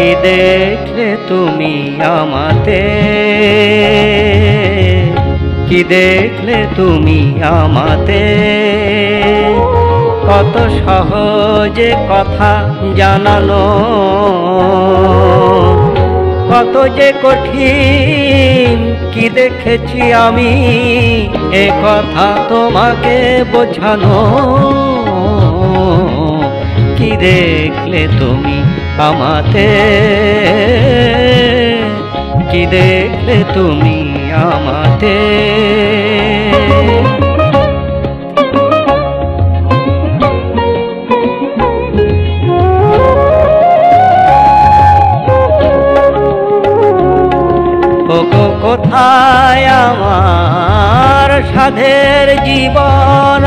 কি দেখলে তুমি আমাতে, কি দেখলে তুমি আমাতে, কত সহজে কথা জানানো, কত যে কঠিন কি দেখেছি আমি এ কথা তোমাকে বোঝানো। কি দেখলে তুমি আমাতে, কি দেখলে তুমি আমাতে। ওগো কোথায় আমার সাধের জীবন,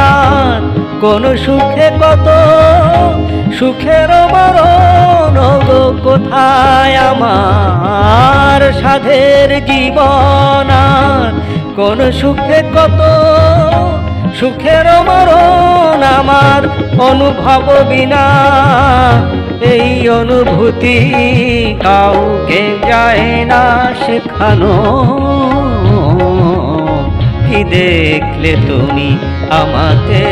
কোন সুখে কত সুখের মরণ। ওগো কোথায় আমার সাধের জীবন, কোন সুখে কত সুখের মরণ। আমার অনুভব বিনা এই অনুভূতি কাউকে যায় না শেখানো। কি দেখলে তুমি আমাতে,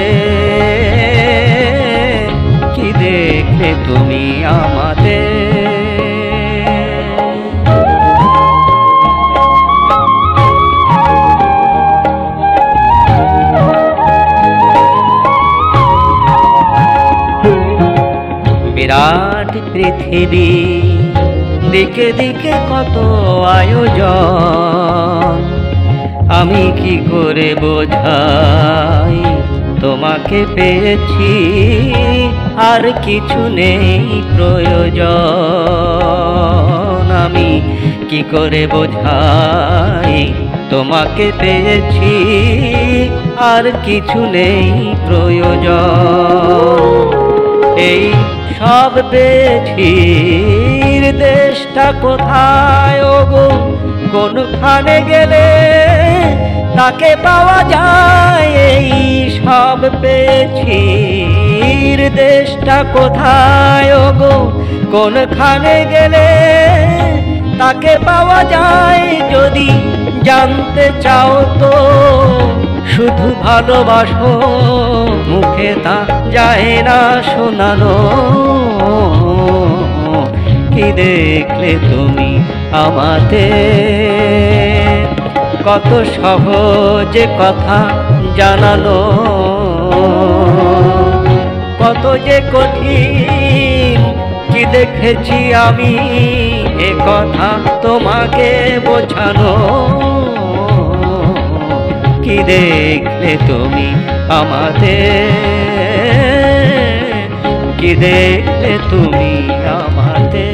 কি দেখলে তুমি আমাতে। বিরাট পৃথিবী, দিকে দিকে কত আয়োজন। আমি কি করে বোঝাই তোমাকে পেয়েছি, আর কিছু নেই প্রয়োজন। আমি কি করে বোঝাই তোমাকে পেয়েছি, আর কিছু নেই প্রয়োজন। এই সব বেঠির দেশটা কোথায় ওগো, কোনখানে গেলে তাকে পাওয়া যায়। এই সব বেঠির দেশটা কোথায় ওগো, কোনখানে গেলে তাকে পাওয়া যায়। যদি জানতে চাও তো শুধু ভালোবাসো, মুখে তা যায় না শোনানো। কি দেখলে তুমি আমাতে, কত সহজে কথা জানানো, কত যে কঠিন কি দেখেছি আমি এ কথা তোমাকে বোঝানো। কি দেখলে তুমি আমাতে, কি দেখলে তুমি আমাতে।